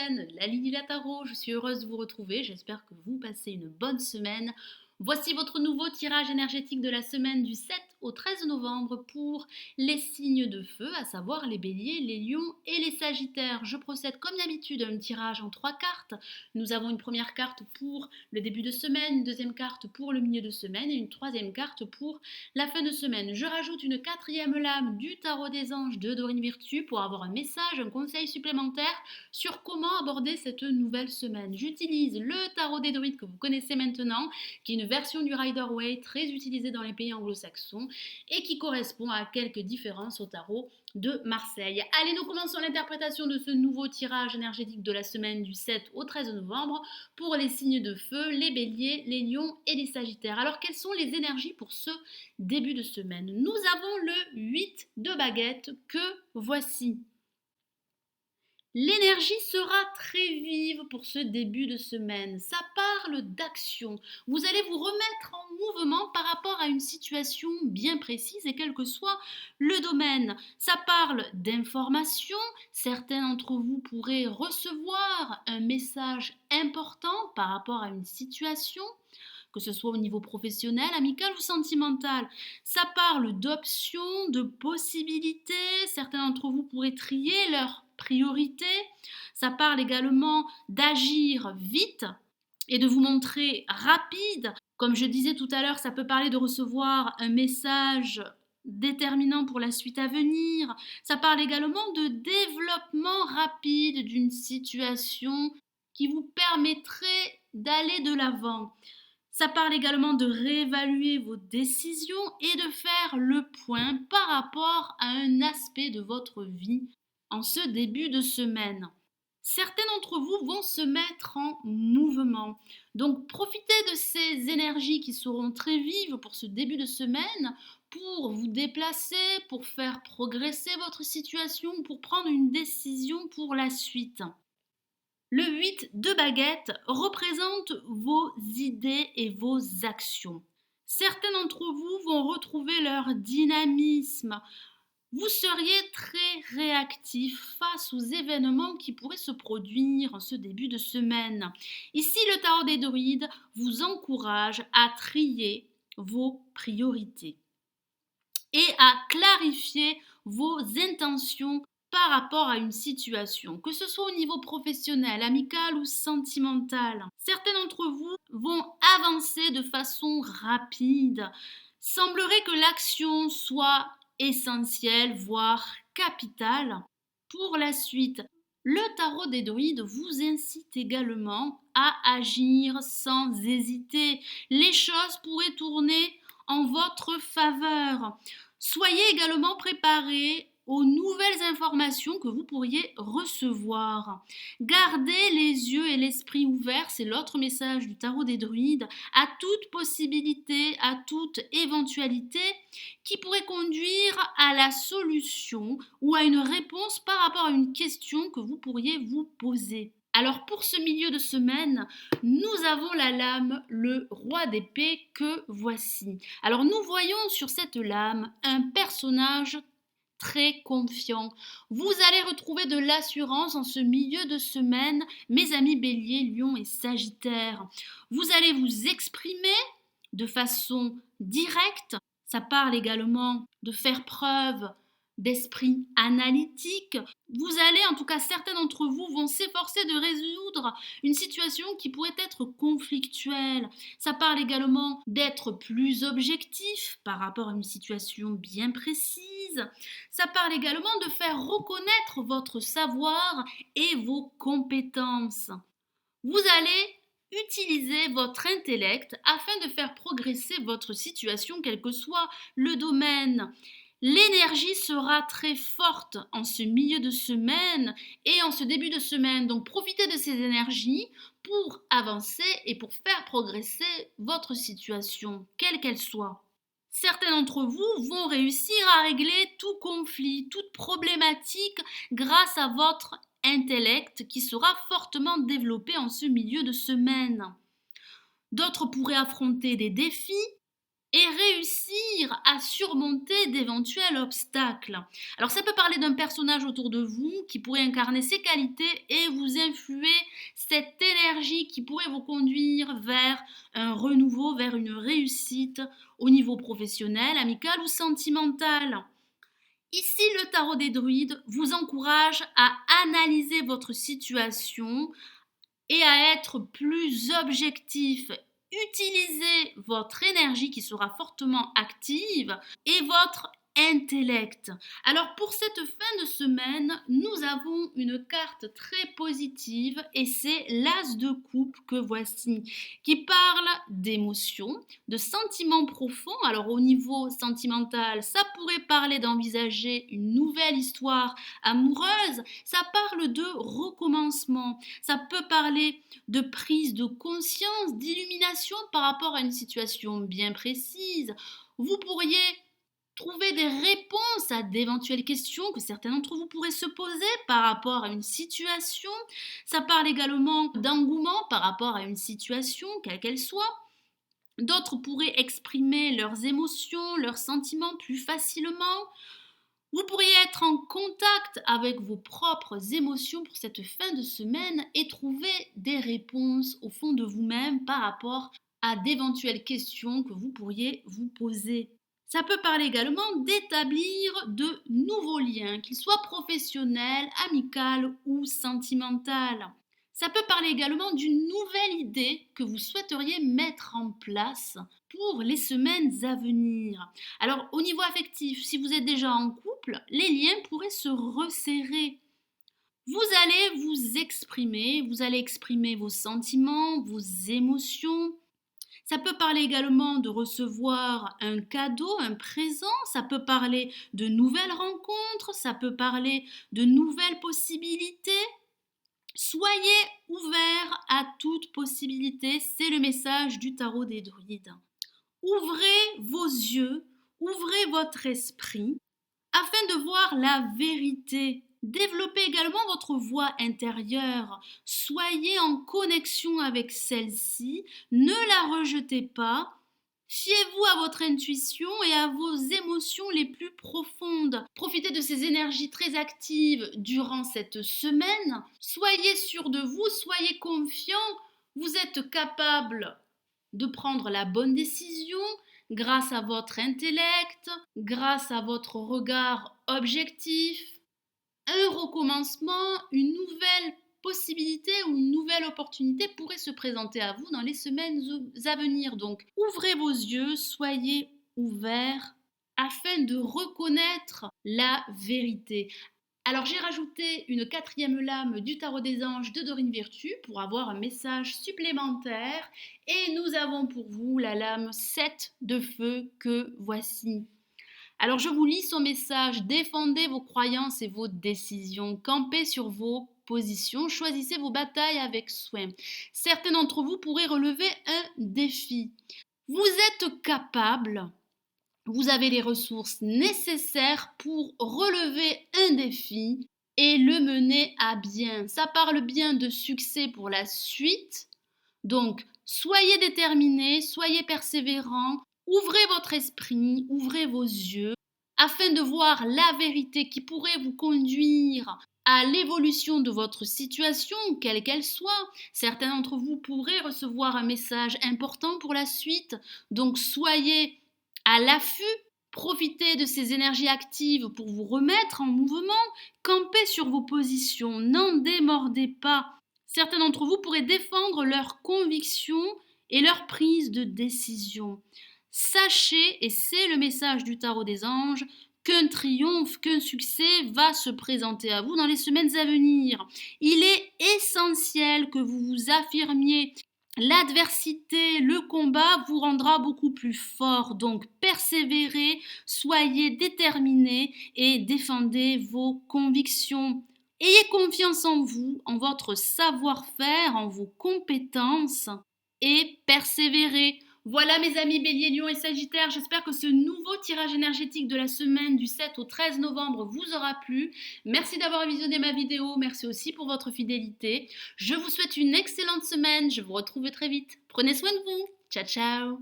semaine, la Lily Lataro, je suis heureuse de vous retrouver, j'espère que vous passez une bonne semaine. Voici votre nouveau tirage énergétique de la semaine du 7 au 13 novembre pour les signes de feu, à savoir les béliers, les lions et les sagittaires. Je procède comme d'habitude à un tirage en 3 cartes. Nous avons une première carte pour le début de semaine, une deuxième carte pour le milieu de semaine et une troisième carte pour la fin de semaine. Je rajoute une quatrième lame du tarot des anges de Dorine Virtue pour avoir un message, un conseil supplémentaire sur comment aborder cette nouvelle semaine. J'utilise le tarot des druides que vous connaissez maintenant, qui est une version du Rider-Waite très utilisée dans les pays anglo-saxons et qui correspond à quelques différences au tarot de Marseille. Allez, nous commençons l'interprétation de ce nouveau tirage énergétique de la semaine du 7 au 13 novembre pour les signes de feu, les béliers, les lions et les sagittaires. Alors, quelles sont les énergies pour ce début de semaine? Nous avons le 8 de baguette que voici. L'énergie sera très vive pour ce début de semaine. Ça parle d'action. Vous allez vous remettre en mouvement par rapport à une situation bien précise et quel que soit le domaine. Ça parle d'information. Certains d'entre vous pourraient recevoir un message important par rapport à une situation, que ce soit au niveau professionnel, amical ou sentimental. Ça parle d'options, de possibilités. Certains d'entre vous pourraient trier leurs priorités. Ça parle également d'agir vite et de vous montrer rapide. Comme je disais tout à l'heure, ça peut parler de recevoir un message déterminant pour la suite à venir. Ça parle également de développement rapide d'une situation qui vous permettrait d'aller de l'avant. Ça parle également de réévaluer vos décisions et de faire le point par rapport à un aspect de votre vie en ce début de semaine. Certains d'entre vous vont se mettre en mouvement. Donc profitez de ces énergies qui seront très vives pour ce début de semaine pour vous déplacer, pour faire progresser votre situation, pour prendre une décision pour la suite. Le 8 de baguette représente vos idées et vos actions. Certains d'entre vous vont retrouver leur dynamisme. Vous seriez très réactif face aux événements qui pourraient se produire en ce début de semaine. Ici, le tarot des druides vous encourage à trier vos priorités et à clarifier vos intentions par rapport à une situation, que ce soit au niveau professionnel, amical ou sentimental. Certains d'entre vous vont avancer de façon rapide. Semblerait que l'action soit essentielle, voire capitale pour la suite. Le tarot des druides vous incite également à agir sans hésiter. Les choses pourraient tourner en votre faveur. Soyez également préparés aux nouvelles informations que vous pourriez recevoir. Gardez les yeux et l'esprit ouverts, c'est l'autre message du tarot des druides, à toute possibilité, à toute éventualité qui pourrait conduire à la solution ou à une réponse par rapport à une question que vous pourriez vous poser. Alors pour ce milieu de semaine, nous avons la lame, le roi d'épée que voici. Alors nous voyons sur cette lame un personnage très confiant. Vous allez retrouver de l'assurance en ce milieu de semaine, mes amis bélier, lion et sagittaire. Vous allez vous exprimer de façon directe. Ça parle également de faire preuve d'esprit analytique. Vous allez, en tout cas certains d'entre vous, vont s'efforcer de résoudre une situation qui pourrait être conflictuelle. Ça parle également d'être plus objectif par rapport à une situation bien précise. Ça parle également de faire reconnaître votre savoir et vos compétences. Vous allez utiliser votre intellect afin de faire progresser votre situation, quel que soit le domaine. L'énergie sera très forte en ce milieu de semaine et en ce début de semaine. Donc profitez de ces énergies pour avancer et pour faire progresser votre situation, quelle qu'elle soit. Certains d'entre vous vont réussir à régler tout conflit, toute problématique grâce à votre intellect qui sera fortement développé en ce milieu de semaine. D'autres pourraient affronter des défis et réussir réussir à surmonter d'éventuels obstacles. Alors ça peut parler d'un personnage autour de vous qui pourrait incarner ses qualités et vous influer cette énergie qui pourrait vous conduire vers un renouveau, vers une réussite au niveau professionnel, amical ou sentimental. Ici, le tarot des druides vous encourage à analyser votre situation et à être plus objectif. Utilisez votre énergie qui sera fortement active et votre intellect. Alors pour cette fin de semaine, nous avons une carte très positive et c'est l'As de coupe que voici, qui parle d'émotions, de sentiments profonds. Alors au niveau sentimental, ça pourrait parler d'envisager une nouvelle histoire amoureuse, ça parle de recommencement, ça peut parler de prise de conscience, d'illumination par rapport à une situation bien précise. Vous pourriez trouver des réponses à d'éventuelles questions que certains d'entre vous pourraient se poser par rapport à une situation. Ça parle également d'engouement par rapport à une situation, quelle qu'elle soit. D'autres pourraient exprimer leurs émotions, leurs sentiments plus facilement. Vous pourriez être en contact avec vos propres émotions pour cette fin de semaine et trouver des réponses au fond de vous-même par rapport à d'éventuelles questions que vous pourriez vous poser. Ça peut parler également d'établir de nouveaux liens, qu'ils soient professionnels, amicaux ou sentimentaux. Ça peut parler également d'une nouvelle idée que vous souhaiteriez mettre en place pour les semaines à venir. Alors au niveau affectif, si vous êtes déjà en couple, les liens pourraient se resserrer. Vous allez vous allez exprimer vos sentiments, vos émotions. Ça peut parler également de recevoir un cadeau, un présent, ça peut parler de nouvelles rencontres, ça peut parler de nouvelles possibilités. Soyez ouverts à toute possibilité, c'est le message du tarot des druides. Ouvrez vos yeux, ouvrez votre esprit afin de voir la vérité. Développez également votre voix intérieure. Soyez en connexion avec celle-ci. Ne la rejetez pas. Fiez-vous à votre intuition et à vos émotions les plus profondes. Profitez de ces énergies très actives durant cette semaine. Soyez sûr de vous, soyez confiant. Vous êtes capable de prendre la bonne décision grâce à votre intellect, grâce à votre regard objectif. Un recommencement, une nouvelle possibilité ou une nouvelle opportunité pourrait se présenter à vous dans les semaines à venir. Donc, ouvrez vos yeux, soyez ouverts afin de reconnaître la vérité. Alors, j'ai rajouté une quatrième lame du tarot des anges de Dorine Virtue pour avoir un message supplémentaire. Et nous avons pour vous la lame 7 de feu que voici. Alors je vous lis son message, défendez vos croyances et vos décisions, campez sur vos positions, choisissez vos batailles avec soin. Certains d'entre vous pourraient relever un défi. Vous êtes capable, vous avez les ressources nécessaires pour relever un défi et le mener à bien. Ça parle bien de succès pour la suite. Donc, soyez déterminés, soyez persévérants, ouvrez votre esprit, ouvrez vos yeux, afin de voir la vérité qui pourrait vous conduire à l'évolution de votre situation, quelle qu'elle soit. Certains d'entre vous pourraient recevoir un message important pour la suite, donc soyez à l'affût. Profitez de ces énergies actives pour vous remettre en mouvement, campez sur vos positions, n'en démordez pas. Certains d'entre vous pourraient défendre leurs convictions et leur prise de décision. Sachez, et c'est le message du tarot des anges, qu'un triomphe, qu'un succès va se présenter à vous dans les semaines à venir. Il est essentiel que vous vous affirmiez. L'adversité, le combat vous rendra beaucoup plus fort. Donc persévérez, soyez déterminés et défendez vos convictions. Ayez confiance en vous, en votre savoir-faire, en vos compétences et persévérez. Voilà mes amis Bélier, Lion et Sagittaire, j'espère que ce nouveau tirage énergétique de la semaine du 7 au 13 novembre vous aura plu. Merci d'avoir visionné ma vidéo, merci aussi pour votre fidélité. Je vous souhaite une excellente semaine, je vous retrouve très vite. Prenez soin de vous, ciao ciao.